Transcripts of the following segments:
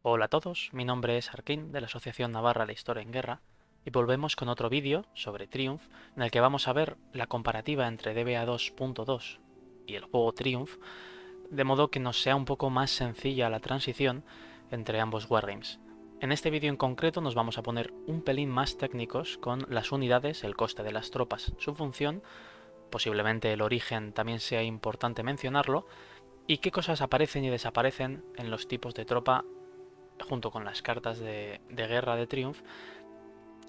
Hola a todos, mi nombre es Arkin de la Asociación Navarra de Historia en Guerra y volvemos con otro vídeo sobre Triumph en el que vamos a ver la comparativa entre DBA 2.2 y el juego Triumph, de modo que nos sea un poco más sencilla la transición entre ambos wargames. En este vídeo en concreto nos vamos a poner un pelín más técnicos con las unidades, el coste de las tropas, su función, posiblemente el origen también sea importante mencionarlo, y qué cosas aparecen y desaparecen en los tipos de tropa junto con las cartas de guerra de Triumph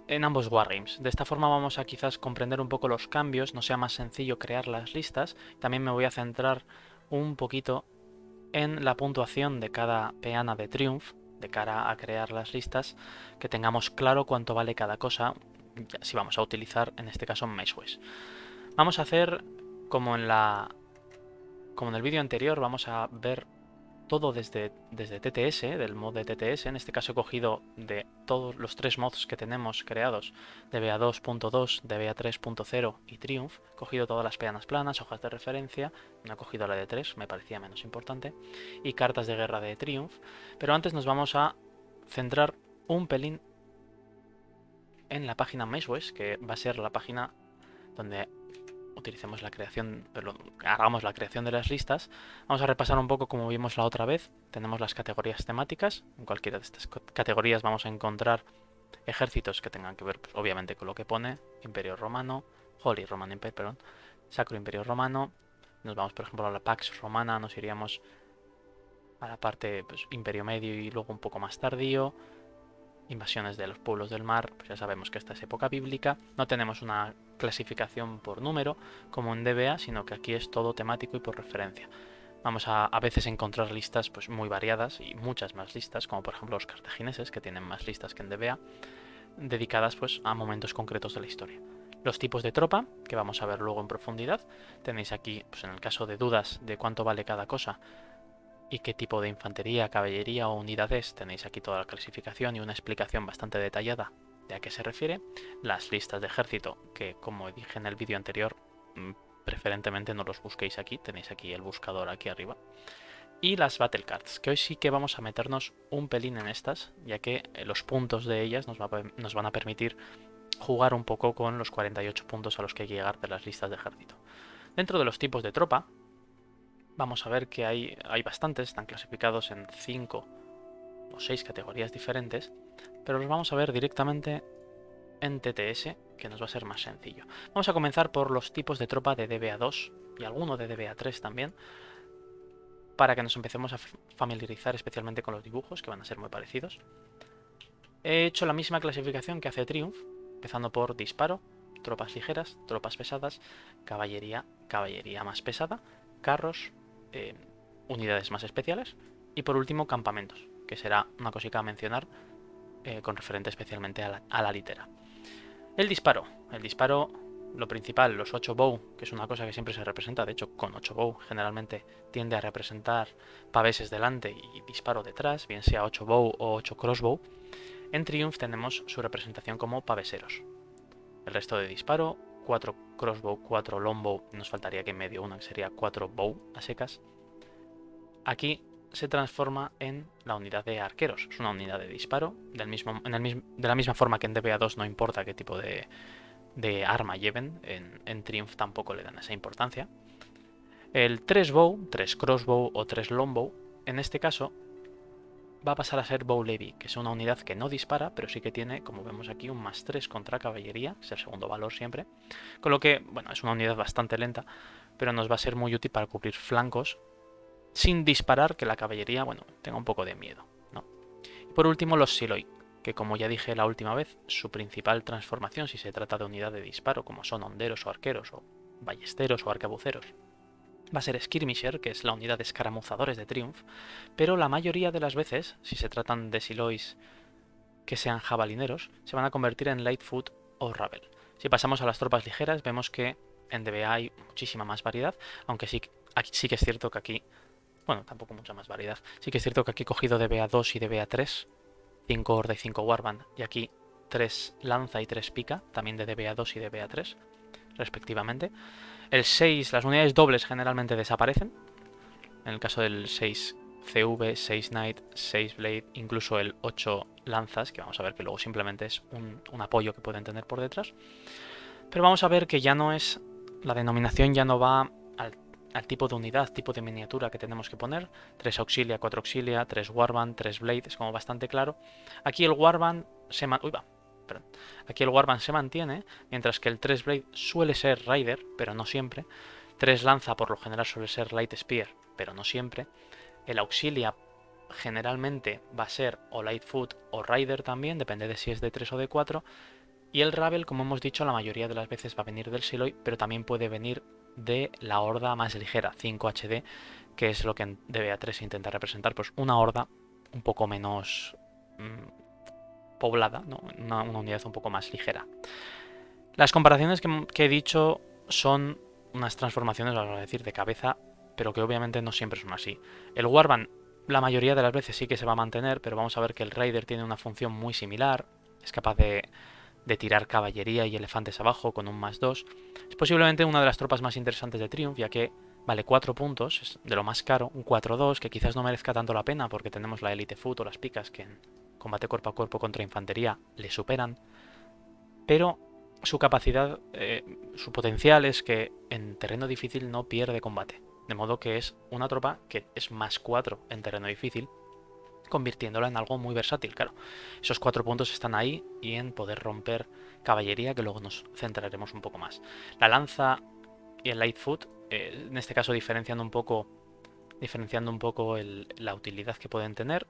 en ambos wargames. De esta forma vamos a quizás comprender un poco los cambios, no sea más sencillo crear las listas. También me voy a centrar un poquito en la puntuación de cada peana de Triumph de cara a crear las listas, que tengamos claro cuánto vale cada cosa, si vamos a utilizar en este caso Meshes. Vamos a hacer como como en el vídeo anterior, vamos a ver todo desde TTS, del mod de TTS. En este caso he cogido de todos los tres mods que tenemos creados, DBA 2.2, DBA 3.0 y Triumph. He cogido todas las peanas planas, hojas de referencia, no he cogido la de 3, me parecía menos importante, y cartas de guerra de Triumph. Pero antes nos vamos a centrar un pelín en la página Meshes, que va a ser la página donde utilicemos la creación, hagamos la creación de las listas. Vamos a repasar un poco como vimos la otra vez. Tenemos las categorías temáticas. En cualquiera de estas categorías vamos a encontrar ejércitos que tengan que ver, pues, obviamente, con lo que pone Imperio Romano, Holy Roman Empire, perdón, Sacro Imperio Romano. Nos vamos, por ejemplo, a la Pax Romana, nos iríamos a la parte, pues, Imperio Medio y luego un poco más tardío. Invasiones de los pueblos del mar, pues ya sabemos que esta es época bíblica. No tenemos una clasificación por número como en DBA, sino que aquí es todo temático y por referencia. Vamos a veces encontrar listas pues muy variadas y muchas más listas, como por ejemplo los cartagineses, que tienen más listas que en DBA, dedicadas pues a momentos concretos de la historia. Los tipos de tropa, que vamos a ver luego en profundidad, tenéis aquí, pues en el caso de dudas de cuánto vale cada cosa, y qué tipo de infantería, caballería o unidades, tenéis aquí toda la clasificación y una explicación bastante detallada de a qué se refiere. Las listas de ejército, que como dije en el vídeo anterior, preferentemente no los busquéis aquí, tenéis aquí el buscador aquí arriba. Y las Battle Cards, que hoy sí que vamos a meternos un pelín en estas, ya que los puntos de ellas nos van a permitir jugar un poco con los 48 puntos a los que hay que llegar de las listas de ejército. Dentro de los tipos de tropa, vamos a ver que hay bastantes, están clasificados en 5 o 6 categorías diferentes, pero los vamos a ver directamente en TTS, que nos va a ser más sencillo. Vamos a comenzar por los tipos de tropa de DBA 2 y alguno de DBA 3 también, para que nos empecemos a familiarizar especialmente con los dibujos, que van a ser muy parecidos. He hecho la misma clasificación que hace Triumph, empezando por disparo, tropas ligeras, tropas pesadas, caballería, caballería más pesada, carros, eh, unidades más especiales y por último campamentos, que será una cosita a mencionar con referente especialmente a la litera. El disparo, lo principal, los 8 bow, que es una cosa que siempre se representa, de hecho con 8 bow generalmente tiende a representar paveses delante y disparo detrás, bien sea 8 bow o 8 crossbow. En Triumph tenemos su representación como paveseros. El resto de disparo, 4 crossbow, 4 longbow, nos faltaría que en medio una que sería 4 bow a secas. Aquí se transforma en la unidad de arqueros. Es una unidad de disparo, de la misma forma que en DBA 2 no importa qué tipo de arma lleven, en Triumph tampoco le dan esa importancia. El 3 bow, 3 crossbow o 3 longbow, en este caso va a pasar a ser Bow Levy, que es una unidad que no dispara, pero sí que tiene, como vemos aquí, un más 3 contra caballería, que es el segundo valor siempre. Con lo que, bueno, es una unidad bastante lenta, pero nos va a ser muy útil para cubrir flancos sin disparar, que la caballería, bueno, tenga un poco de miedo, ¿no? Y por último, los Siloi, que como ya dije la última vez, su principal transformación, si se trata de unidad de disparo, como son honderos o arqueros, o ballesteros o arcabuceros, va a ser Skirmisher, que es la unidad de escaramuzadores de Triumph, pero la mayoría de las veces, si se tratan de Silois que sean jabalineros, se van a convertir en Lightfoot o Ravel. Si pasamos a las tropas ligeras, vemos que en DBA hay muchísima más variedad, aunque sí que es cierto que aquí, bueno, tampoco mucha más variedad, sí que es cierto que aquí he cogido DBA 2 y DBA 3, 5 Horda y 5 Warband, y aquí 3 Lanza y 3 Pica, también de DBA 2 y DBA 3, respectivamente. El 6, las unidades dobles generalmente desaparecen. En el caso del 6 CV, 6 Knight, 6 Blade, incluso el 8 lanzas, que vamos a ver que luego simplemente es un apoyo que pueden tener por detrás. Pero vamos a ver que ya no es, la denominación ya no va al tipo de unidad, tipo de miniatura que tenemos que poner. 3 auxilia, 4 auxilia, 3 warband, 3 blade, es como bastante claro. Aquí el warband se Aquí el warband se mantiene, mientras que el 3 blade suele ser rider, pero no siempre. 3 lanza por lo general suele ser light spear, pero no siempre. El auxilia generalmente va a ser o lightfoot o rider también, depende de si es de 3 o de 4. Y el Ravel, como hemos dicho, la mayoría de las veces va a venir del Siloy, pero también puede venir de la horda más ligera, 5 HD, que es lo que en DBA3 intenta representar, pues una horda un poco menos poblada, ¿no? Una unidad un poco más ligera. Las comparaciones que he dicho son unas transformaciones, vamos a decir, de cabeza, pero que obviamente no siempre son así. El Warband la mayoría de las veces sí que se va a mantener, pero vamos a ver que el Raider tiene una función muy similar, es capaz de tirar caballería y elefantes abajo con un +2. Es posiblemente una de las tropas más interesantes de Triumph, ya que vale 4 puntos, es de lo más caro, un 4-2, que quizás no merezca tanto la pena porque tenemos la Elite Foot o las picas que en combate cuerpo a cuerpo contra infantería le superan, pero su capacidad, su potencial es que en terreno difícil no pierde combate, de modo que es una tropa que es +4 en terreno difícil, convirtiéndola en algo muy versátil, claro. Esos 4 puntos están ahí y en poder romper caballería, que luego nos centraremos un poco más. La lanza y el lightfoot, en este caso diferenciando un poco la utilidad que pueden tener.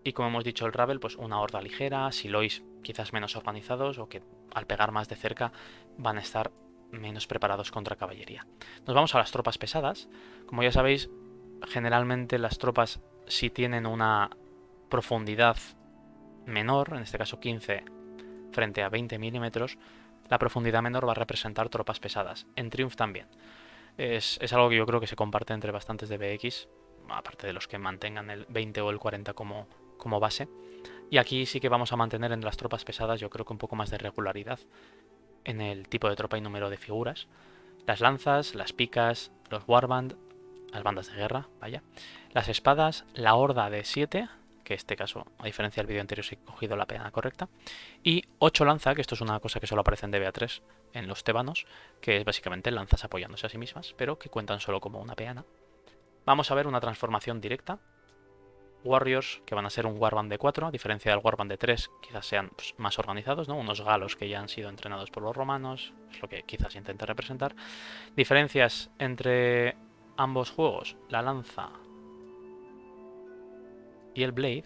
Y como hemos dicho el Ravel, pues una horda ligera, silois quizás menos organizados o que al pegar más de cerca van a estar menos preparados contra caballería. Nos vamos a las tropas pesadas. Como ya sabéis, generalmente las tropas si tienen una profundidad menor, en este caso 15 frente a 20 milímetros, la profundidad menor va a representar tropas pesadas. En Triumph también. Es algo que yo creo que se comparte entre bastantes de BX, aparte de los que mantengan el 20 o el 40 como base. Y aquí sí que vamos a mantener en las tropas pesadas yo creo que un poco más de regularidad en el tipo de tropa y número de figuras. Las lanzas, las picas, los warband, las bandas de guerra, vaya. Las espadas, la horda de 7, que en este caso, a diferencia del vídeo anterior, sí he cogido la peana correcta. Y 8 lanza, que esto es una cosa que solo aparece en DBA3 en los tebanos, que es básicamente lanzas apoyándose a sí mismas, pero que cuentan solo como una peana. Vamos a ver una transformación directa. Warriors, que van a ser un Warband de 4, a diferencia del Warband de 3, quizás sean pues, más organizados, ¿no? Unos galos que ya han sido entrenados por los romanos, es lo que quizás intenta representar. Diferencias entre ambos juegos, la lanza y el Blade,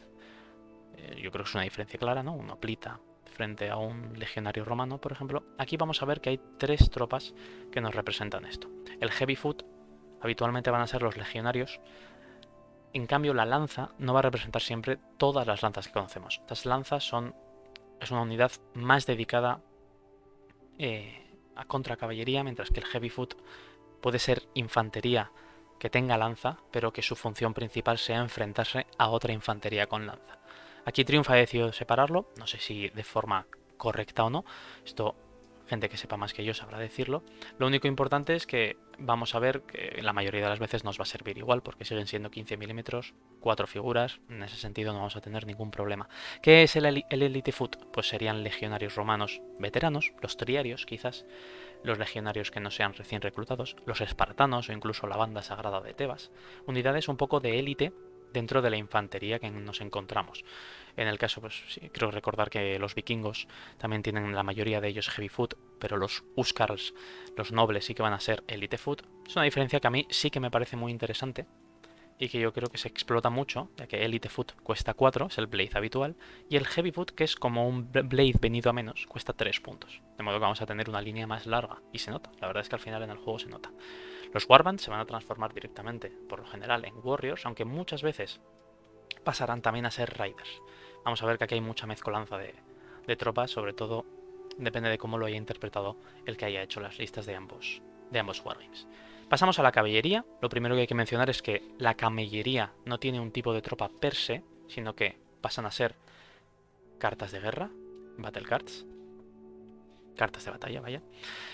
yo creo que es una diferencia clara, ¿no? Una plita frente a un legionario romano, por ejemplo. Aquí vamos a ver que hay 3 tropas que nos representan esto. El Heavy Foot habitualmente van a ser los legionarios. En cambio, la lanza no va a representar siempre todas las lanzas que conocemos. Estas lanzas es una unidad más dedicada a contracaballería, mientras que el Heavy Foot puede ser infantería que tenga lanza, pero que su función principal sea enfrentarse a otra infantería con lanza. Aquí Triumph ha decidido separarlo, no sé si de forma correcta o no, esto gente que sepa más que yo sabrá decirlo. Lo único importante es que vamos a ver que la mayoría de las veces nos va a servir igual, porque siguen siendo 15 milímetros, 4 figuras, en ese sentido no vamos a tener ningún problema. ¿Qué es el Elite Foot? Pues serían legionarios romanos veteranos, los triarios quizás, los legionarios que no sean recién reclutados, los espartanos o incluso la banda sagrada de Tebas, unidades un poco de élite dentro de la infantería que nos encontramos. En el caso, pues sí, creo recordar que los vikingos también tienen la mayoría de ellos heavy foot, pero los Huskars, los nobles, sí que van a ser elite foot. Es una diferencia que a mí sí que me parece muy interesante y que yo creo que se explota mucho, ya que Elite Foot cuesta 4, es el Blade habitual, y el Heavy Foot, que es como un Blade venido a menos, cuesta 3 puntos. De modo que vamos a tener una línea más larga, y se nota, la verdad es que al final en el juego se nota. Los Warbands se van a transformar directamente, por lo general, en Warriors, aunque muchas veces pasarán también a ser Riders. Vamos a ver que aquí hay mucha mezcolanza de tropas, sobre todo depende de cómo lo haya interpretado el que haya hecho las listas de ambos Wargames. Pasamos a la caballería. Lo primero que hay que mencionar es que la camellería no tiene un tipo de tropa per se, sino que pasan a ser cartas de guerra, battle cards, cartas de batalla, vaya.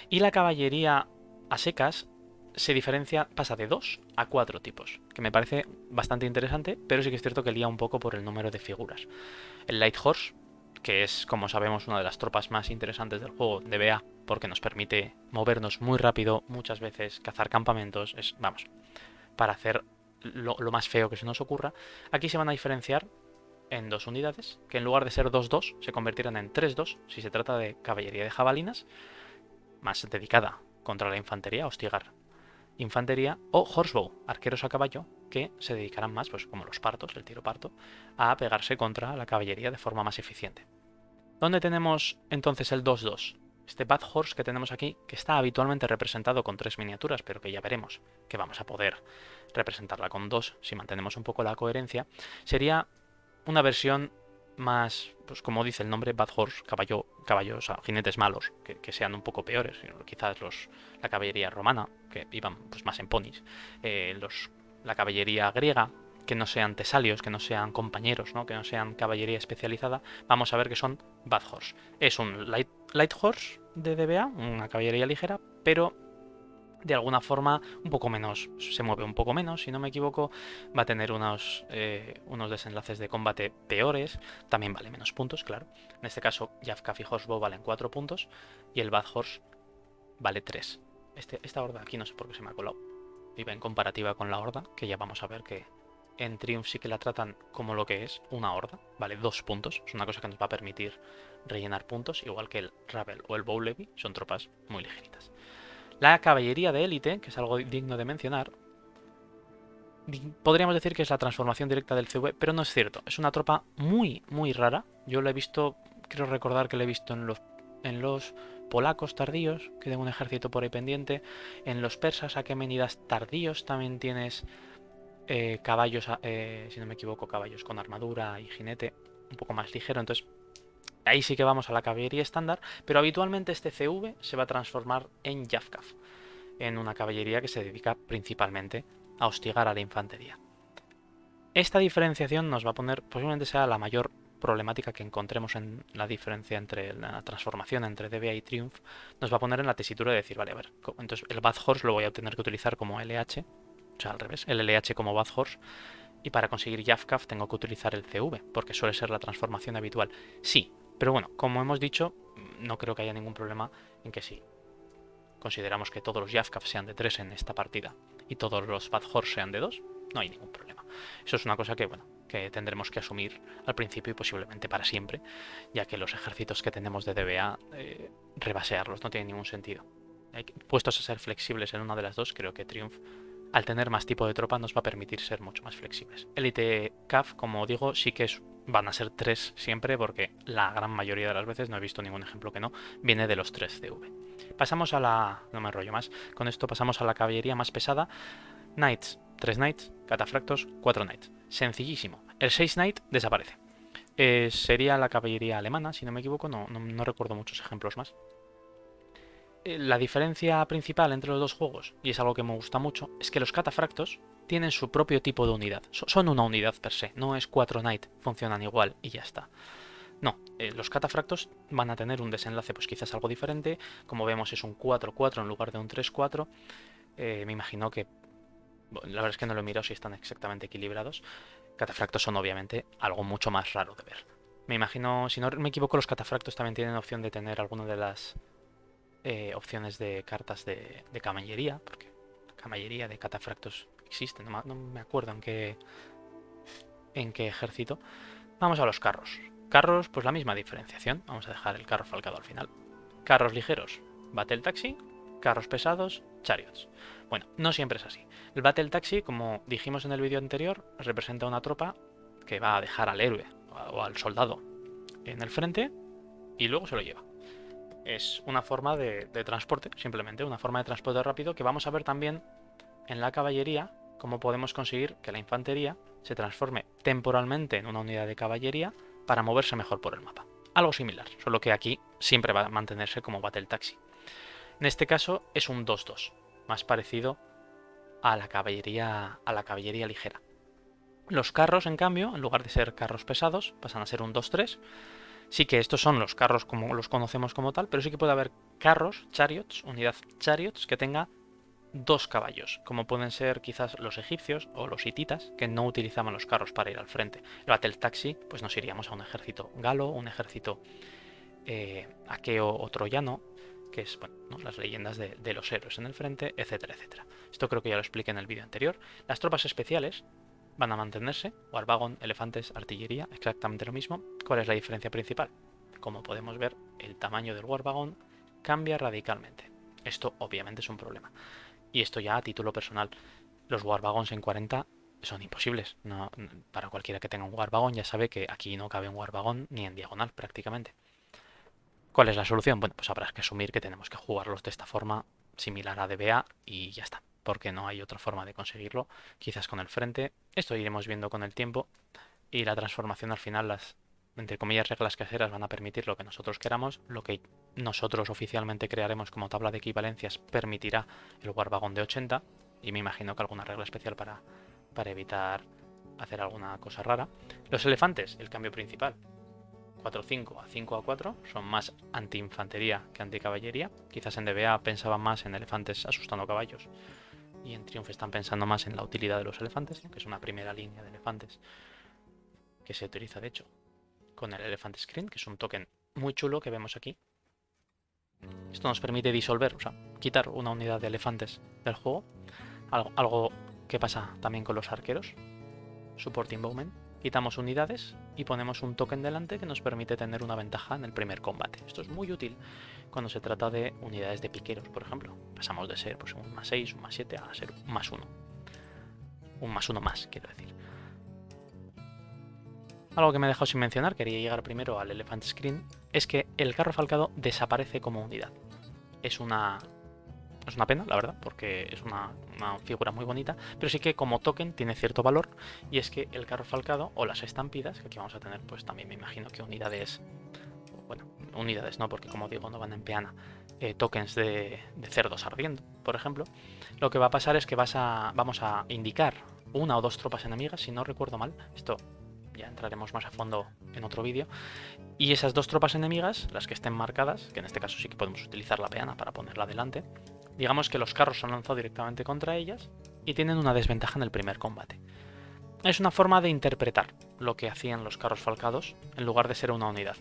Y la caballería a secas se diferencia, pasa de 2 a 4 tipos, que me parece bastante interesante, pero sí que es cierto que lía un poco por el número de figuras. El Light Horse, que es, como sabemos, una de las tropas más interesantes del juego de BA, porque nos permite movernos muy rápido, muchas veces cazar campamentos, vamos, para hacer lo más feo que se nos ocurra. Aquí se van a diferenciar en 2 unidades, que en lugar de ser 2-2 se convertirán en 3-2 si se trata de caballería de jabalinas, más dedicada contra la infantería, hostigar infantería, o horsebow, arqueros a caballo, que se dedicarán más, pues como los partos, el tiro parto, a pegarse contra la caballería de forma más eficiente. ¿Dónde tenemos entonces el 2-2? Este Bad Horse que tenemos aquí, que está habitualmente representado con 3 miniaturas, pero que ya veremos que vamos a poder representarla con 2 si mantenemos un poco la coherencia, sería una versión más, pues como dice el nombre, Bad Horse, caballos, jinetes malos, que sean un poco peores. Quizás la caballería romana, que iban pues, más en ponis, la caballería griega, que no sean tesalios, que no sean compañeros, ¿no? Que no sean caballería especializada, vamos a ver que son Bad Horse. Es un light Horse de DBA, una caballería ligera, pero de alguna forma un poco menos, se mueve un poco menos, si no me equivoco, va a tener unos desenlaces de combate peores, también vale menos puntos, claro. En este caso, Jafkaf y Horsebow valen 4 puntos y el Bad Horse vale 3. Esta horda aquí no sé por qué se me ha colado. Iba en comparativa con la horda, que ya vamos a ver que en Triumph sí que la tratan como lo que es, una horda, vale 2 puntos, es una cosa que nos va a permitir rellenar puntos, igual que el Ravel o el Bow Levy, son tropas muy ligeritas. La caballería de élite, que es algo digno de mencionar, podríamos decir que es la transformación directa del CV, pero no es cierto. Es una tropa muy, muy rara. Yo la he visto, creo recordar que la he visto en los polacos tardíos, que de un ejército por ahí pendiente. En los persas aquemenidas tardíos también tienes caballos, si no me equivoco, caballos con armadura y jinete un poco más ligero. Entonces, ahí sí que vamos a la caballería estándar, pero habitualmente este CV se va a transformar en Jafkaf, en una caballería que se dedica principalmente a hostigar a la infantería. Esta diferenciación nos va a poner, posiblemente sea la mayor problemática que encontremos en la diferencia entre la transformación entre DBA y Triumph, nos va a poner en la tesitura de decir, vale, a ver, entonces el Bad Horse lo voy a tener que utilizar como LH, o sea, al revés, el LH como Bad Horse, y para conseguir Jafkaf tengo que utilizar el CV, porque suele ser la transformación habitual. Sí, pero bueno, como hemos dicho, no creo que haya ningún problema en que sí. Consideramos que todos los Jafkaf sean de 3 en esta partida y todos los Bad Horse sean de 2, no hay ningún problema. Eso es una cosa que, bueno, que tendremos que asumir al principio y posiblemente para siempre, ya que los ejércitos que tenemos de DBA, rebasearlos no tiene ningún sentido. Puestos a ser flexibles en una de las dos, creo que Triumph, al tener más tipo de tropa, nos va a permitir ser mucho más flexibles. Elite CAF, como digo, sí que van a ser 3 siempre, porque la gran mayoría de las veces, no he visto ningún ejemplo que no, viene de los 3 CV. Pasamos a la... no me enrollo más. Con esto pasamos a la caballería más pesada. Knights, 3 Knights, catafractos, 4 Knights. Sencillísimo. El 6 Knight desaparece. Sería la caballería alemana, si no me equivoco, no recuerdo muchos ejemplos más. La diferencia principal entre los dos juegos, y es algo que me gusta mucho, es que los catafractos tienen su propio tipo de unidad. Son una unidad per se, no es 4 Knight, funcionan igual y ya está. No, los catafractos van a tener un desenlace pues quizás algo diferente. Como vemos es un 4-4 en lugar de un 3-4. Me imagino que... Bueno, la verdad es que no lo he mirado si están exactamente equilibrados. Catafractos son obviamente algo mucho más raro de ver. Me imagino, si no me equivoco, los catafractos también tienen opción de tener alguna de las opciones de cartas de caballería, porque caballería de catafractos existe, no me acuerdo en qué ejército. Vamos a los carros. Carros, pues la misma diferenciación. Vamos a dejar el carro falcado al final. Carros ligeros, Battle Taxi. Carros pesados, Chariots. Bueno, no siempre es así. El Battle Taxi, como dijimos en el vídeo anterior, representa una tropa que va a dejar al héroe o al soldado en el frente y luego se lo lleva. Es una forma de transporte, simplemente una forma de transporte rápido que vamos a ver también en la caballería, cómo podemos conseguir que la infantería se transforme temporalmente en una unidad de caballería para moverse mejor por el mapa. Algo similar, solo que aquí siempre va a mantenerse como Battle Taxi. En este caso es un 2-2, más parecido a la caballería ligera. Los carros, en cambio, en lugar de ser carros pesados, pasan a ser un 2-3. Sí que estos son los carros como los conocemos como tal, pero sí que puede haber carros, chariots, unidad chariots, que tenga dos caballos, como pueden ser quizás los egipcios o los hititas, que no utilizaban los carros para ir al frente. El Battle Taxi, pues nos iríamos a un ejército galo, un ejército aqueo o troyano, que es bueno, ¿no? Las leyendas de los héroes en el frente, etcétera, etcétera. Esto creo que ya lo expliqué en el vídeo anterior. Las tropas especiales van a mantenerse, Warwagon, elefantes, artillería, exactamente lo mismo. ¿Cuál es la diferencia principal? Como podemos ver, el tamaño del Warwagon cambia radicalmente. Esto obviamente es un problema. Y esto ya a título personal. Los Warwagons en 40 son imposibles. No, para cualquiera que tenga un Warwagon ya sabe que aquí no cabe un Warwagon ni en diagonal prácticamente. ¿Cuál es la solución? Bueno, pues habrá que asumir que tenemos que jugarlos de esta forma similar a DBA y ya está, porque no hay otra forma de conseguirlo, quizás con el frente. Esto iremos viendo con el tiempo y la transformación al final, las, entre comillas, reglas caseras van a permitir lo que nosotros queramos, lo que nosotros oficialmente crearemos como tabla de equivalencias permitirá el Warwagon de 80 y me imagino que alguna regla especial para evitar hacer alguna cosa rara. Los elefantes, el cambio principal. 4-5 a 5-4 son más anti-infantería que anti-caballería. Quizás en DBA pensaban más en elefantes asustando caballos y en Triumph están pensando más en la utilidad de los elefantes, que es una primera línea de elefantes que se utiliza de hecho con el Elephant Screen, que es un token muy chulo que vemos aquí. Esto nos permite disolver, o sea, quitar una unidad de elefantes del juego, algo que pasa también con los arqueros. Supporting Bowmen. Quitamos unidades y ponemos un token delante que nos permite tener una ventaja en el primer combate. Esto es muy útil cuando se trata de unidades de piqueros, por ejemplo. Pasamos de ser pues, un +6, un +7 a ser un +1. Un +1 más, quiero decir. Algo que me he dejado sin mencionar, quería llegar primero al Elephant Screen, es que el carro falcado desaparece como unidad. Es una pena, la verdad, porque es una figura muy bonita, pero sí que como token tiene cierto valor, y es que el carro falcado o las estampidas, que aquí vamos a tener pues también me imagino que unidades, bueno, unidades no, porque como digo no van en peana, tokens de cerdos ardiendo, por ejemplo, lo que va a pasar es que vamos a indicar una o dos tropas enemigas, si no recuerdo mal, esto ya entraremos más a fondo en otro vídeo, y esas dos tropas enemigas, las que estén marcadas, que en este caso sí que podemos utilizar la peana para ponerla delante, digamos que los carros se han lanzado directamente contra ellas y tienen una desventaja en el primer combate. Es una forma de interpretar lo que hacían los carros falcados en lugar de ser una unidad.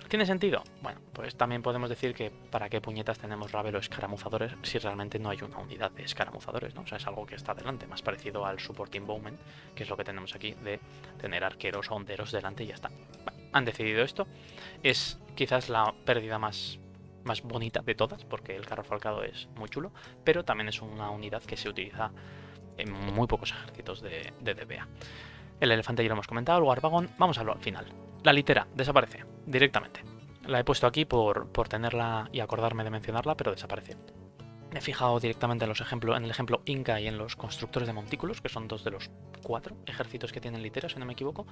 ¿Tiene sentido? Bueno, pues también podemos decir que para qué puñetas tenemos Ravel o escaramuzadores si realmente no hay una unidad de escaramuzadores, ¿no? O sea, es algo que está delante, más parecido al Supporting Bowman, que es lo que tenemos aquí de tener arqueros o honderos delante y ya está. Bueno, han decidido esto. Es quizás la pérdida más bonita de todas, porque el carro falcado es muy chulo, pero también es una unidad que se utiliza en muy pocos ejércitos de DBA. El elefante ya lo hemos comentado, el Warwagon, vamos a verlo al final. La litera desaparece directamente. La he puesto aquí por tenerla y acordarme de mencionarla, pero desaparece. Me he fijado directamente en el ejemplo Inca y en los constructores de montículos, que son 2 de los 4 ejércitos que tienen litera, si no me equivoco,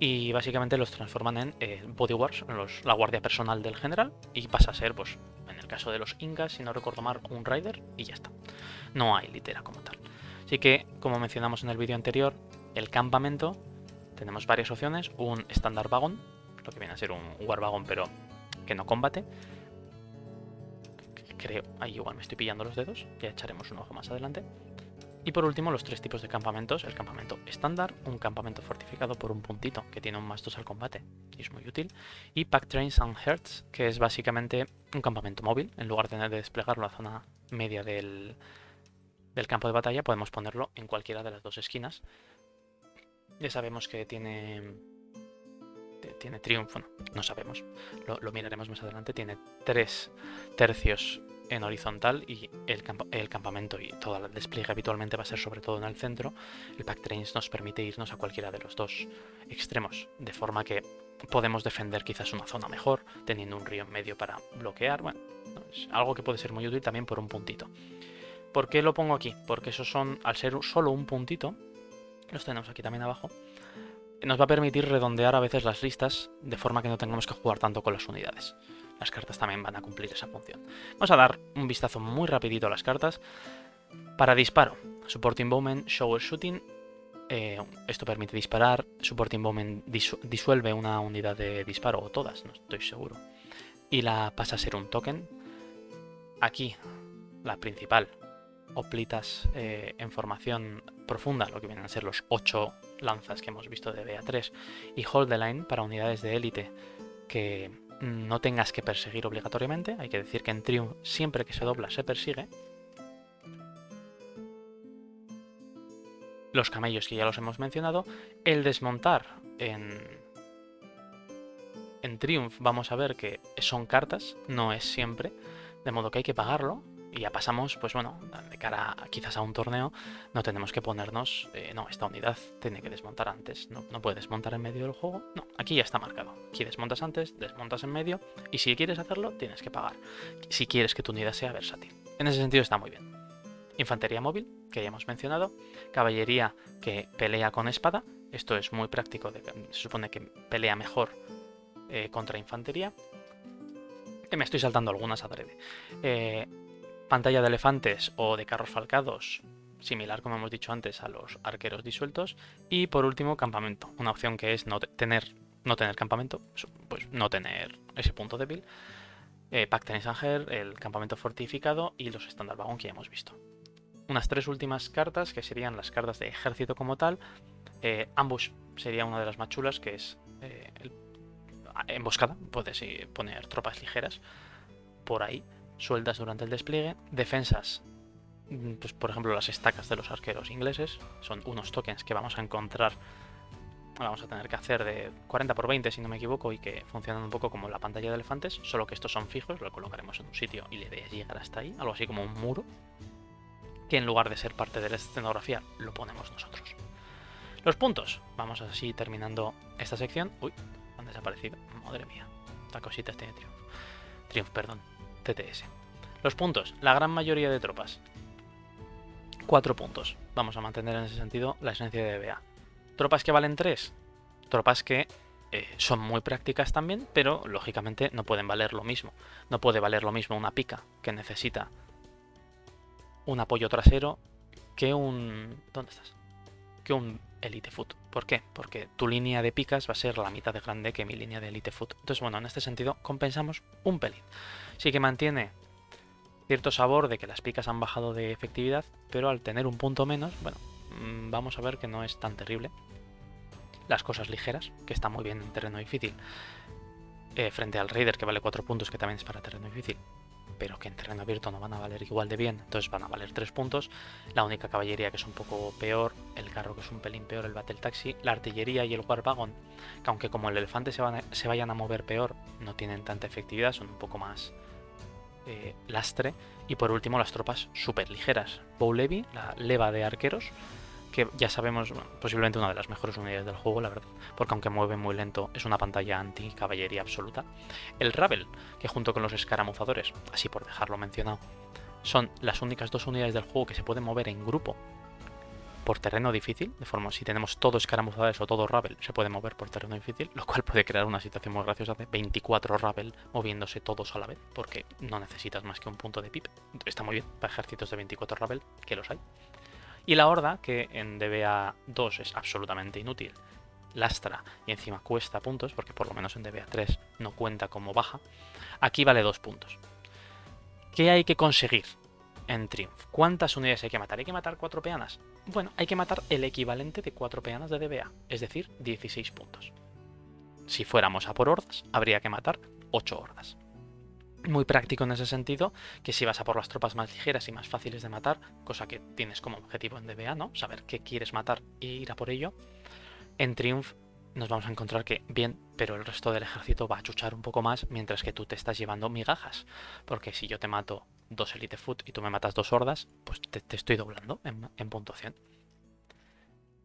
y básicamente los transforman en bodyguards, la guardia personal del general, y pasa a ser, pues, en el caso de los Incas, si no recuerdo mal, un rider, y ya está. No hay litera como tal. Así que, como mencionamos en el vídeo anterior, el campamento, tenemos varias opciones, un Standard Wagon, lo que viene a ser un War Wagon pero que no combate. Creo, ahí igual me estoy pillando los dedos, ya echaremos un ojo más adelante. Y por último, los 3 tipos de campamentos, el campamento estándar, un campamento fortificado por un puntito que tiene un +2 al combate y es muy útil, y Pack Trains and Herds, que es básicamente un campamento móvil, en lugar de desplegarlo a la zona media del campo de batalla, podemos ponerlo en cualquiera de las dos esquinas. Ya sabemos que tiene Triumph, bueno, no sabemos, lo miraremos más adelante, tiene 3 tercios en horizontal y el campamento y todo el despliegue habitualmente va a ser sobre todo en el centro. El Pack Trains nos permite irnos a cualquiera de los dos extremos, de forma que podemos defender quizás una zona mejor, teniendo un río en medio para bloquear. Bueno, es algo que puede ser muy útil también por un puntito. ¿Por qué lo pongo aquí? Porque esos son, al ser solo un puntito, los tenemos aquí también abajo, nos va a permitir redondear a veces las listas de forma que no tengamos que jugar tanto con las unidades. Las cartas también van a cumplir esa función. Vamos a dar un vistazo muy rapidito a las cartas. Para disparo, Supporting Bowman, Shower Shooting. Esto permite disparar. Supporting Bowman disuelve una unidad de disparo, o todas, no estoy seguro. Y la pasa a ser un token. Aquí, la principal, hoplitas en formación profunda, lo que vienen a ser los 8 lanzas que hemos visto de DBA3, y Hold the Line para unidades de élite que no tengas que perseguir obligatoriamente. Hay que decir que en Triumph siempre que se dobla se persigue. Los camellos, que ya los hemos mencionado. El desmontar en Triumph vamos a ver que son cartas, no es siempre, de modo que hay que pagarlo. Y ya pasamos, pues bueno, de cara quizás a un torneo, no tenemos que ponernos, no, esta unidad tiene que desmontar antes, no puede desmontar en medio del juego. No, aquí ya está marcado. Aquí desmontas antes, desmontas en medio, y si quieres hacerlo, tienes que pagar. Si quieres que tu unidad sea versátil. En ese sentido está muy bien. Infantería móvil, que ya hemos mencionado. Caballería que pelea con espada. Esto es muy práctico, se supone que pelea mejor contra infantería. Me estoy saltando algunas adrede. Pantalla de elefantes o de carros falcados, similar como hemos dicho antes a los arqueros disueltos. Y por último, campamento, una opción que es no tener campamento, pues no tener ese punto débil. Pactenissanger, el campamento fortificado y los estándar wagon que ya hemos visto. Unas 3 últimas cartas que serían las cartas de ejército como tal. Ambush sería una de las más chulas, que es emboscada, puedes poner tropas ligeras por ahí sueltas durante el despliegue. Defensas, pues por ejemplo las estacas de los arqueros ingleses, son unos tokens que vamos a encontrar, vamos a tener que hacer de 40 por 20 si no me equivoco, y que funcionan un poco como la pantalla de elefantes, solo que estos son fijos, lo colocaremos en un sitio y la idea es llegar hasta ahí, algo así como un muro, que en lugar de ser parte de la escenografía lo ponemos nosotros. Los puntos, vamos así terminando esta sección. Uy, han desaparecido, madre mía, esta cosita tiene Triumph, perdón, TTS. Los puntos, la gran mayoría de tropas, 4 puntos. Vamos a mantener en ese sentido la esencia de DBA. Tropas que valen 3, tropas que son muy prácticas también, pero lógicamente no pueden valer lo mismo. No puede valer lo mismo una pica que necesita un apoyo trasero que un... ¿Dónde estás? Que un Elite Foot. ¿Por qué? Porque tu línea de picas va a ser la mitad de grande que mi línea de Elite Foot. Entonces, bueno, en este sentido compensamos un pelín. Sí que mantiene cierto sabor de que las picas han bajado de efectividad, pero al tener un punto menos, bueno, vamos a ver que no es tan terrible. Las cosas ligeras, que está muy bien en terreno difícil, frente al Raider, que vale 4 puntos, que también es para terreno difícil, pero que en terreno abierto no van a valer igual de bien, entonces van a valer 3 puntos. La única caballería que es un poco peor, el carro que es un pelín peor, el Battle Taxi, la artillería y el War Wagon, que aunque como el elefante se vayan a mover peor, no tienen tanta efectividad, son un poco más lastre. Y por último las tropas súper ligeras, Bow Levy, la leva de arqueros, que ya sabemos, bueno, posiblemente una de las mejores unidades del juego, la verdad, porque aunque mueve muy lento, es una pantalla anti-caballería absoluta. El Ravel, que junto con los escaramuzadores, así por dejarlo mencionado, son las únicas 2 unidades del juego que se pueden mover en grupo por terreno difícil, de forma si tenemos todo escaramuzadores o todo Ravel, se puede mover por terreno difícil, lo cual puede crear una situación muy graciosa de 24 Ravel moviéndose todos a la vez, porque no necesitas más que un punto de pip. Está muy bien para ejércitos de 24 Ravel, que los hay. Y la horda, que en DBA 2 es absolutamente inútil, lastra y encima cuesta puntos, porque por lo menos en DBA 3 no cuenta como baja, aquí vale 2 puntos. ¿Qué hay que conseguir en Triumph? ¿Cuántas unidades hay que matar? ¿Hay que matar 4 peanas? Bueno, hay que matar el equivalente de 4 peanas de DBA, es decir, 16 puntos. Si fuéramos a por hordas, habría que matar 8 hordas. Muy práctico en ese sentido, que si vas a por las tropas más ligeras y más fáciles de matar, cosa que tienes como objetivo en DBA, ¿no? Saber qué quieres matar e ir a por ello. En Triumph nos vamos a encontrar que bien, pero el resto del ejército va a chuchar un poco más, mientras que tú te estás llevando migajas. Porque si yo te mato 2 Elite Foot y tú me matas 2 hordas, pues te estoy doblando en puntuación.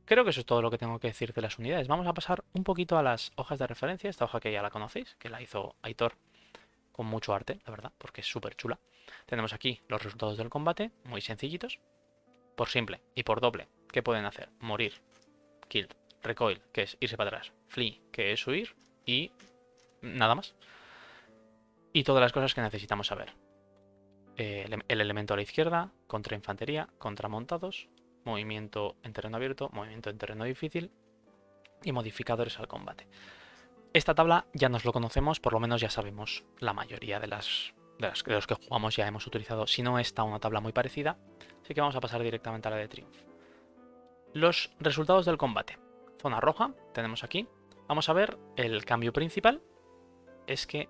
Creo que eso es todo lo que tengo que decir de las unidades. Vamos a pasar un poquito a las hojas de referencia. Esta hoja que ya la conocéis, que la hizo Aitor con mucho arte, la verdad, porque es súper chula. Tenemos aquí los resultados del combate, muy sencillitos. Por simple y por doble, ¿qué pueden hacer? Morir, kill, recoil, que es irse para atrás, flee, que es huir, y nada más. Y todas las cosas que necesitamos saber. El elemento a la izquierda, contra infantería, contra montados, movimiento en terreno abierto, movimiento en terreno difícil y modificadores al combate. Esta tabla ya nos lo conocemos, por lo menos ya sabemos la mayoría de las de los que jugamos ya hemos utilizado, si no esta, una tabla muy parecida. Así que vamos a pasar directamente a la de Triumph. Los resultados del combate. Zona roja, tenemos aquí. Vamos a ver el cambio principal. Es que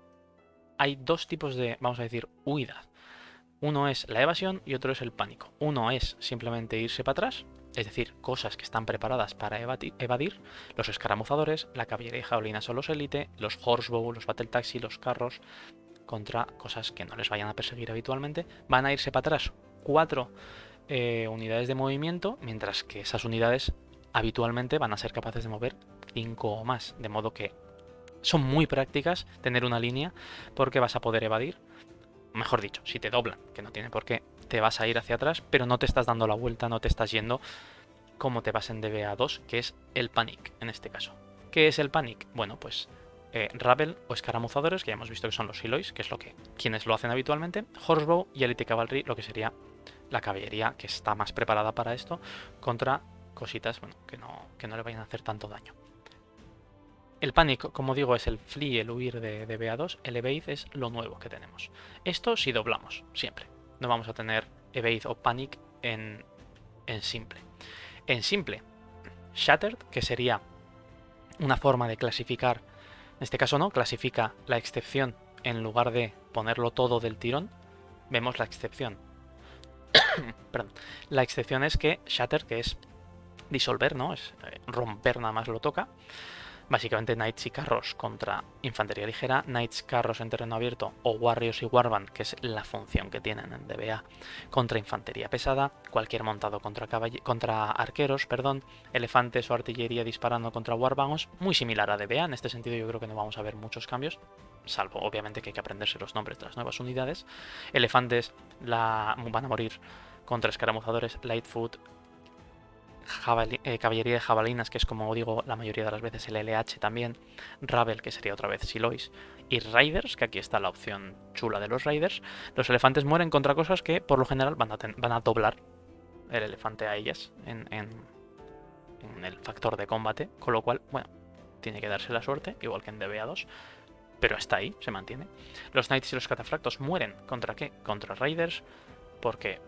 hay dos tipos de, vamos a decir, huidas. Uno es la evasión y otro es el pánico. Uno es simplemente irse para atrás, es decir, cosas que están preparadas para evadir, los escaramuzadores, la caballería de jabalinas o los élite, los horsebow, los battle taxi, los carros, contra cosas que no les vayan a perseguir habitualmente. Van a irse para atrás 4 unidades de movimiento, mientras que esas unidades habitualmente van a ser capaces de mover 5 o más, de modo que son muy prácticas tener una línea porque vas a poder evadir. Mejor dicho, si te doblan, que no tiene por qué, te vas a ir hacia atrás, pero no te estás dando la vuelta, no te estás yendo como te vas en DBA2, que es el Panic en este caso. ¿Qué es el Panic? Bueno, pues Rabel o escaramuzadores, que ya hemos visto que son los Silois, que es lo que quienes lo hacen habitualmente, Horsebow y Elite Cavalry, lo que sería la caballería que está más preparada para esto, contra cositas bueno, que no le vayan a hacer tanto daño. El Panic, como digo, es el flee, el huir de BA2. El Evade es lo nuevo que tenemos. Esto si doblamos, siempre. No vamos a tener Evade o Panic en simple. En simple, Shattered, que sería una forma de clasificar, en este caso no, clasifica la excepción en lugar de ponerlo todo del tirón. Vemos la excepción. Perdón. La excepción es que Shattered, que es disolver, ¿no? Es romper, nada más lo toca. Básicamente Knights y carros contra infantería ligera, Knights, carros en terreno abierto o Warriors y Warband, que es la función que tienen en DBA, contra infantería pesada, cualquier montado contra arqueros, elefantes o artillería disparando contra Warbands, muy similar a DBA. En este sentido yo creo que no vamos a ver muchos cambios, salvo obviamente que hay que aprenderse los nombres de las nuevas unidades. Elefantes van a morir contra escaramuzadores, Lightfoot, caballería de jabalinas, que es como digo la mayoría de las veces el LH también, Rabel, que sería otra vez Silois, y Riders, que aquí está la opción chula de los Riders. Los elefantes mueren contra cosas que por lo general van a doblar el elefante a ellas en el factor de combate, con lo cual, bueno, tiene que darse la suerte, igual que en DBA2, pero está ahí, se mantiene. Los Knights y los catafractos mueren contra ¿qué? Contra Riders, porque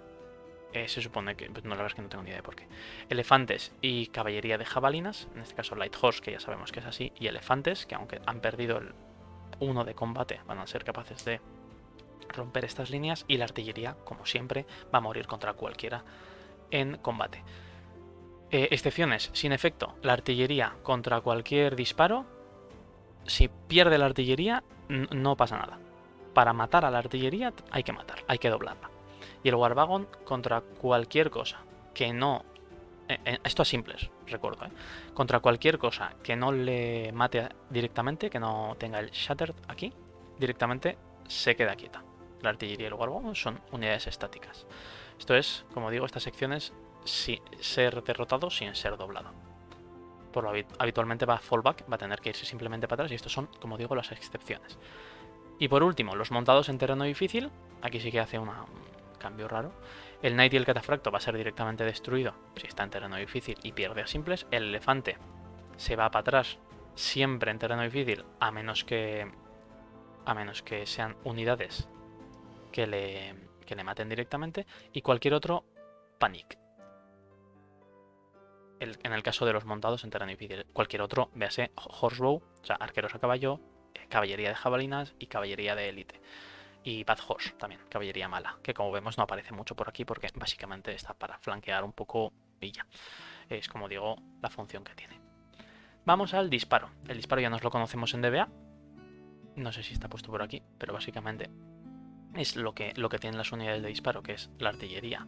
se supone que, pues no, la verdad es que no tengo ni idea de por qué. Elefantes y caballería de jabalinas, en este caso Light Horse, que ya sabemos que es así, y elefantes, que aunque han perdido el 1 de combate, van a ser capaces de romper estas líneas, y la artillería, como siempre, va a morir contra cualquiera en combate. Excepciones, sin efecto, la artillería contra cualquier disparo, si pierde la artillería, no pasa nada. Para matar a la artillería hay que matar, hay que doblarla. Y el Warwagon contra cualquier cosa que no... esto es simples, recuerdo, contra cualquier cosa que no le mate directamente, que no tenga el Shattered aquí, directamente se queda quieta. La artillería y el Warwagon son unidades estáticas. Esto es, como digo, estas secciones ser derrotado sin ser doblado. Por lo habitualmente va a fallback, va a tener que irse simplemente para atrás, y estos son, como digo, las excepciones. Y por último, los montados en terreno difícil. Aquí sí que hace un cambio raro. El Knight y el catafracto va a ser directamente destruido si está en terreno difícil y pierde a simples. El elefante se va para atrás siempre en terreno difícil, a menos que sean unidades que le maten directamente. Y cualquier otro, panic. En el caso de los montados en terreno difícil. Cualquier otro, véase horsebow, o sea, arqueros a caballo, caballería de jabalinas y caballería de élite. Y Bad Horse también, caballería mala, que como vemos no aparece mucho por aquí porque básicamente está para flanquear un poco y ya. Es, como digo, la función que tiene. Vamos al disparo. El disparo ya nos lo conocemos en DBA. No sé si está puesto por aquí, pero básicamente es lo que tienen las unidades de disparo, que es la artillería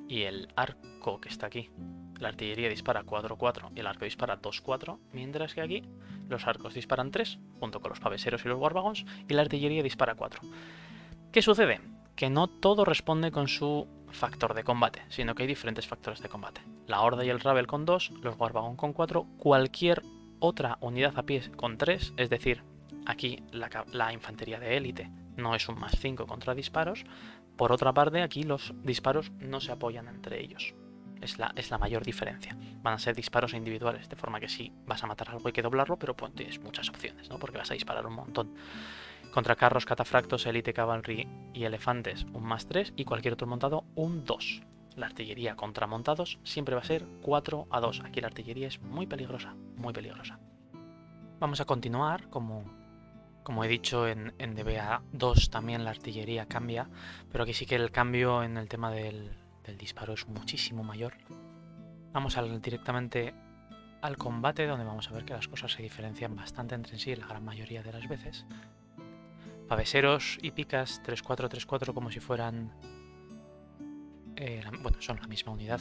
y el arco que está aquí. La artillería dispara 4-4 y el arco dispara 2-4, mientras que aquí los arcos disparan 3, junto con los paveseros y los Warbagons, y la artillería dispara 4. ¿Qué sucede? Que no todo responde con su factor de combate, sino que hay diferentes factores de combate. La Horda y el Rabel con 2, los Warwagon con 4, cualquier otra unidad a pie con 3, es decir, aquí la infantería de élite no es un más 5 contra disparos. Por otra parte, aquí los disparos no se apoyan entre ellos. Es la mayor diferencia. Van a ser disparos individuales, de forma que si vas a matar algo hay que doblarlo, pero pues tienes muchas opciones, ¿no? Porque vas a disparar un montón. Contra carros, catafractos, élite, cavalry y elefantes, un +3, y cualquier otro montado, un 2. La artillería contra montados siempre va a ser 4-2. Aquí la artillería es muy peligrosa, muy peligrosa. Vamos a continuar, como he dicho, en DBA 2 también la artillería cambia, pero aquí sí que el cambio en el tema del disparo es muchísimo mayor. Vamos directamente al combate, donde vamos a ver que las cosas se diferencian bastante entre sí la gran mayoría de las veces. Paveseros y picas 3-4, 3-4 como si fueran... bueno, son la misma unidad,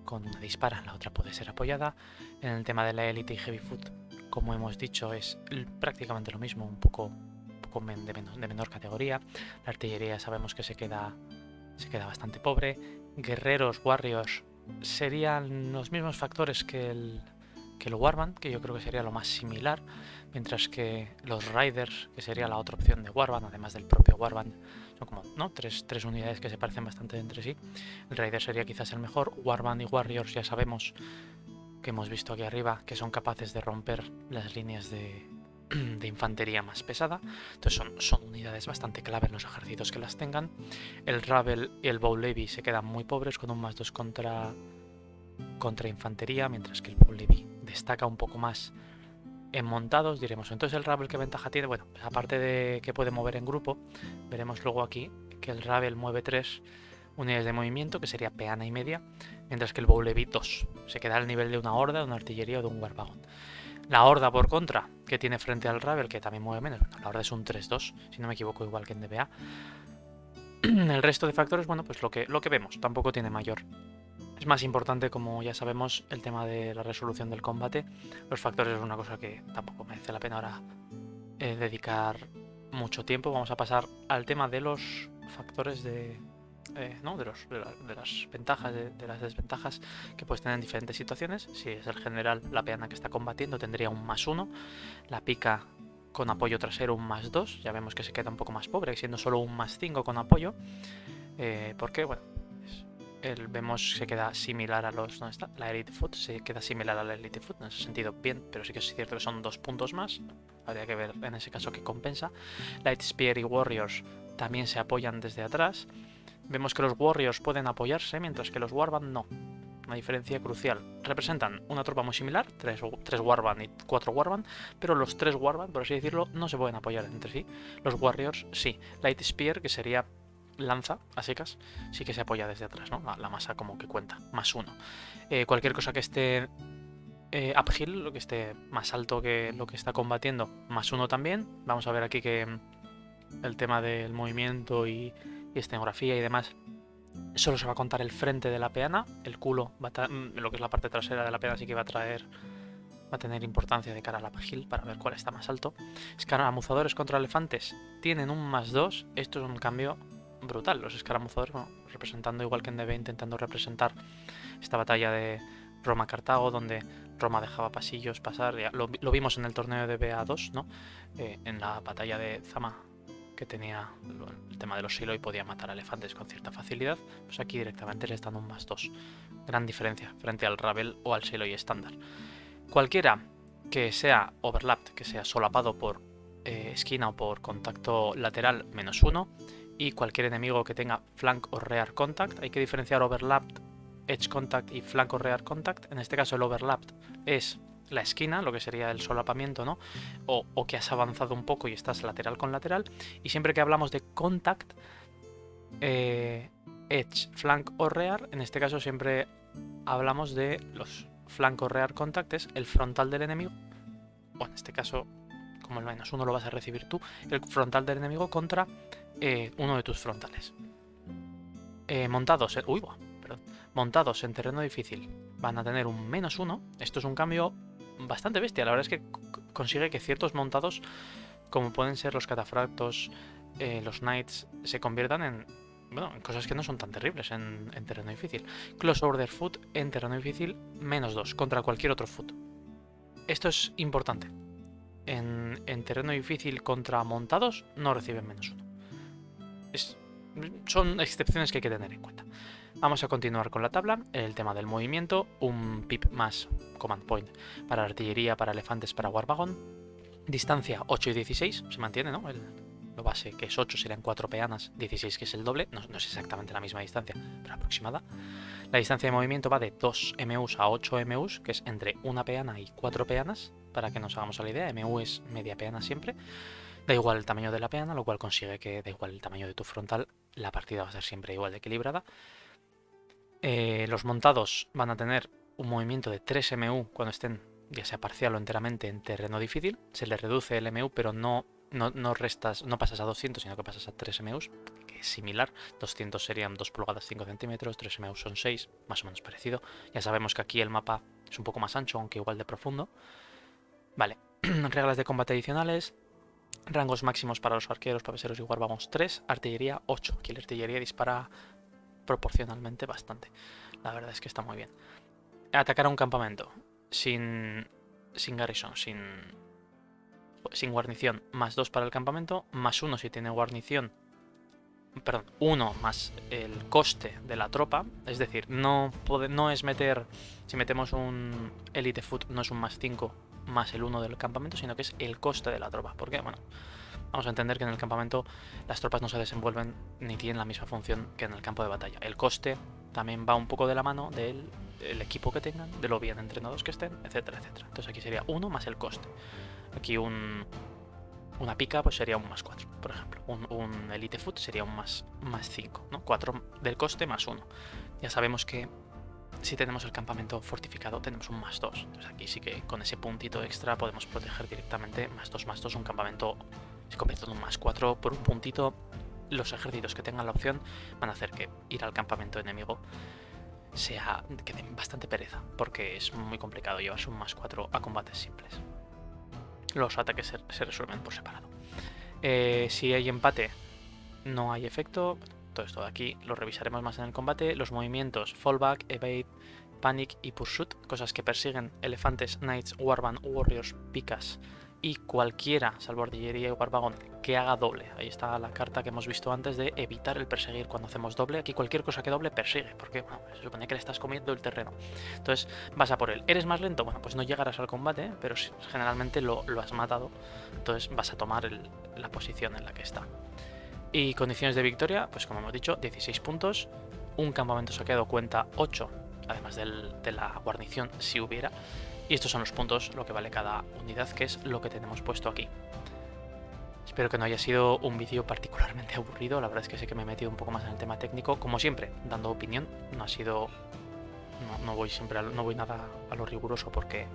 con una dispara, la otra puede ser apoyada. En el tema de la élite y heavy foot, como hemos dicho, es prácticamente lo mismo, un poco de menor categoría. La artillería sabemos que se queda bastante pobre. Guerreros, warriors, serían los mismos factores que el Warband, que yo creo que sería lo más similar, mientras que los Riders, que sería la otra opción de Warband, además del propio Warband, son como tres unidades que se parecen bastante entre sí. El Rider sería quizás el mejor. Warband y Warriors ya sabemos, que hemos visto aquí arriba, que son capaces de romper las líneas de infantería más pesada. Entonces son unidades bastante clave en los ejércitos que las tengan. El Ravel y el Bow Levy se quedan muy pobres, con un +2 contra infantería, mientras que el Bow Levy destaca un poco más en montados, diremos. Entonces el Ravel, ¿qué ventaja tiene? Bueno, pues aparte de que puede mover en grupo, veremos luego aquí que el Ravel mueve 3 unidades de movimiento, que sería peana y media, mientras que el Bow Levy 2. Se queda al nivel de una horda, de una artillería o de un Warwagon. La horda, por contra, que tiene frente al Ravel, que también mueve menos. Bueno, la horda es un 3-2, si no me equivoco, igual que en DBA. El resto de factores, bueno, pues lo que vemos, tampoco tiene mayor. Es más importante, como ya sabemos, el tema de la resolución del combate. Los factores es una cosa que tampoco merece la pena ahora dedicar mucho tiempo. Vamos a pasar al tema de los factores de las ventajas, de las desventajas que puedes tener en diferentes situaciones. Si es el general, la peana que está combatiendo tendría un +1. La pica con apoyo trasero un +2. Ya vemos que se queda un poco más pobre, siendo solo un +5 con apoyo. Porque, bueno, vemos que se queda similar a los... ¿Dónde está? La Elite Foot se queda similar a la Elite Foot, en ese sentido bien, pero sí que es cierto que son 2 puntos más. Habría que ver en ese caso qué compensa. Light Spear y Warriors también se apoyan desde atrás. Vemos que los Warriors pueden apoyarse, mientras que los Warband no. Una diferencia crucial. Representan una tropa muy similar, 3 Warband y 4 Warband, pero los 3 Warband, por así decirlo, no se pueden apoyar entre sí. Los Warriors sí. Light Spear, que sería lanza a secas, sí que se apoya desde atrás, ¿no? La masa como que cuenta, +1. Cualquier cosa que esté uphill, lo que esté más alto que lo que está combatiendo, +1 también. Vamos a ver aquí que el tema del movimiento y escenografía y demás, solo se va a contar el frente de la peana. El culo, lo que es la parte trasera de la peana, sí que va a tener importancia de cara al uphill para ver cuál está más alto. Escaramuzadores contra elefantes tienen un +2. Esto es un cambio brutal. Los escaramuzadores, bueno, representando igual que en DB, intentando representar esta batalla de Roma-Cartago, donde Roma dejaba pasillos pasar. Ya lo vimos en el torneo de BA2, ¿no? En la batalla de Zama, que tenía el tema de los silo y podía matar a elefantes con cierta facilidad. Pues aquí directamente les dan un +2. Gran diferencia frente al Ravel o al silo y estándar. Cualquiera que sea overlapped, que sea solapado por esquina o por contacto lateral, -1. Y cualquier enemigo que tenga flank o rear contact. Hay que diferenciar overlapped, edge contact y flank o rear contact. En este caso el overlapped es la esquina, lo que sería el solapamiento, ¿no? O que has avanzado un poco y estás lateral con lateral. Y siempre que hablamos de contact, edge, flank o rear, en este caso siempre hablamos de los flank o rear contact, es el frontal del enemigo, o en este caso, como el -1 lo vas a recibir tú, el frontal del enemigo contra uno de tus frontales. Montados en terreno difícil van a tener un -1. Esto es un cambio bastante bestia. La verdad es que consigue que ciertos montados, como pueden ser los catafractos, los knights, se conviertan en cosas que no son tan terribles en terreno difícil. Close Order Foot en terreno difícil, -2 contra cualquier otro foot. Esto es importante. En terreno difícil contra montados no reciben -1. Son excepciones que hay que tener en cuenta. Vamos a continuar con la tabla. El tema del movimiento, un pip más command point para artillería, para elefantes, para Warwagon. Distancia 8 y 16, se mantiene, ¿no? lo base que es 8 serían 4 peanas, 16 que es el doble, no es exactamente la misma distancia, pero aproximada. La distancia de movimiento va de 2 MUs a 8 MUs, que es entre una peana y 4 peanas, para que nos hagamos a la idea. MU es media peana siempre. Da igual el tamaño de la peana, lo cual consigue que da igual el tamaño de tu frontal, la partida va a ser siempre igual de equilibrada. Los montados van a tener un movimiento de 3 MU cuando estén, ya sea parcial o enteramente, en terreno difícil. Se le reduce el MU, pero no pasas a 200, sino que pasas a 3 MUs, que es similar. 200 serían 2 pulgadas 5 centímetros, 3 MUs son 6, más o menos parecido. Ya sabemos que aquí el mapa es un poco más ancho, aunque igual de profundo. Vale, reglas de combate adicionales. Rangos máximos para los arqueros, paveseros y guardabos 3, artillería 8. Aquí la artillería dispara proporcionalmente bastante. La verdad es que está muy bien. Atacar a un campamento sin garrison, sin guarnición, más 2 para el campamento, más 1 si tiene guarnición. Perdón, 1 más el coste de la tropa. Es decir, no es meter. Si metemos un Elite Foot, no es un más 5 más el 1 del campamento, sino que es el coste de la tropa. Porque, bueno, vamos a entender que en el campamento las tropas no se desenvuelven ni tienen la misma función que en el campo de batalla. El coste también va un poco de la mano del equipo que tengan, de lo bien entrenados que estén, etcétera, etcétera. Entonces aquí sería 1 más el coste. Aquí una pica pues sería un más 4, por ejemplo. Un Elite Foot sería un más 5, ¿no? 4 del coste más 1. Ya sabemos que si tenemos el campamento fortificado tenemos un más 2. Entonces aquí sí que con ese puntito extra podemos proteger directamente más 2. Un campamento se convierte en un más 4 por un puntito. Los ejércitos que tengan la opción van a hacer que ir al campamento enemigo que den bastante pereza, porque es muy complicado llevarse un más 4 a combates simples. Los ataques se resuelven por separado. Si hay empate, no hay efecto. Todo esto de aquí lo revisaremos más en el combate. Los movimientos fallback, evade, panic y pursuit, cosas que persiguen elefantes, knights, warband, warriors, picas y cualquiera, salvo artillería y warwagon, que haga doble. Ahí está la carta que hemos visto antes de evitar el perseguir cuando hacemos doble. Aquí cualquier cosa que doble persigue, porque bueno, se supone que le estás comiendo el terreno. Entonces vas a por él. ¿Eres más lento? Bueno, pues no llegarás al combate, pero generalmente lo has matado. Entonces vas a tomar la posición en la que está. Y condiciones de victoria, pues como hemos dicho, 16 puntos. Un campamento saqueado cuenta 8, además de la guarnición si hubiera. Y estos son los puntos, lo que vale cada unidad, que es lo que tenemos puesto aquí. Espero que no haya sido un vídeo particularmente aburrido. La verdad es que sé que me he metido un poco más en el tema técnico, como siempre, dando opinión. No ha sido... No voy nada a lo riguroso porque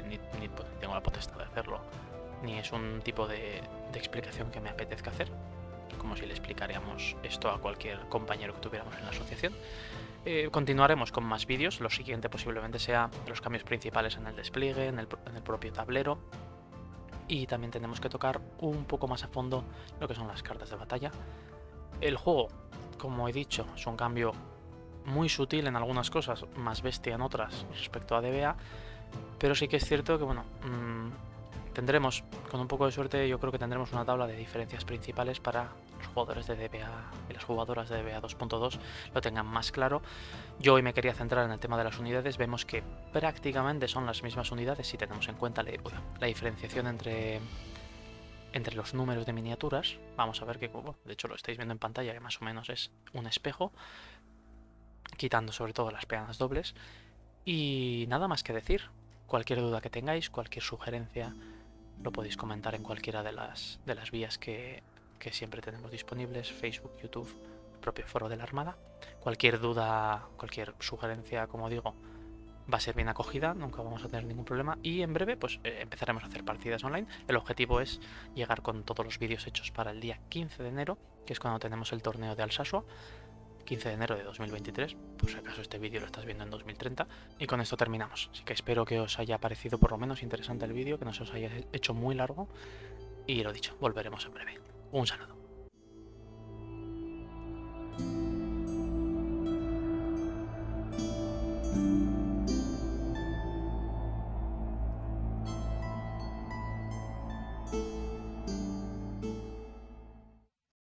ni tengo la potestad de hacerlo, ni es un tipo de explicación que me apetezca hacer, como si le explicaríamos esto a cualquier compañero que tuviéramos en la asociación. Continuaremos con más vídeos. Lo siguiente posiblemente sea los cambios principales en el despliegue, en el propio tablero. Y también tenemos que tocar un poco más a fondo lo que son las cartas de batalla. El juego, como he dicho, es un cambio muy sutil en algunas cosas, más bestia en otras respecto a DBA. Pero sí que es cierto que, bueno, tendremos, con un poco de suerte, yo creo que tendremos una tabla de diferencias principales para los jugadores de DBA y las jugadoras de DBA 2.2 lo tengan más claro. Yo hoy me quería centrar en el tema de las unidades. Vemos que prácticamente son las mismas unidades si tenemos en cuenta la diferenciación entre los números de miniaturas. Vamos a ver que, bueno, de hecho lo estáis viendo en pantalla, que más o menos es un espejo, quitando sobre todo las peanas dobles. Y nada más que decir. Cualquier duda que tengáis, cualquier sugerencia, lo podéis comentar en cualquiera de las vías que siempre tenemos disponibles: Facebook, YouTube, el propio foro de la Armada. Cualquier duda, cualquier sugerencia, como digo, va a ser bien acogida, nunca vamos a tener ningún problema. Y en breve pues empezaremos a hacer partidas online. El objetivo es llegar con todos los vídeos hechos para el día 15 de enero, que es cuando tenemos el torneo de Alsasua. 15 de enero de 2023, por si acaso este vídeo lo estás viendo en 2030. Y con esto terminamos, así que espero que os haya parecido por lo menos interesante el vídeo, que no se os haya hecho muy largo. Y lo dicho, volveremos en breve. Un saludo.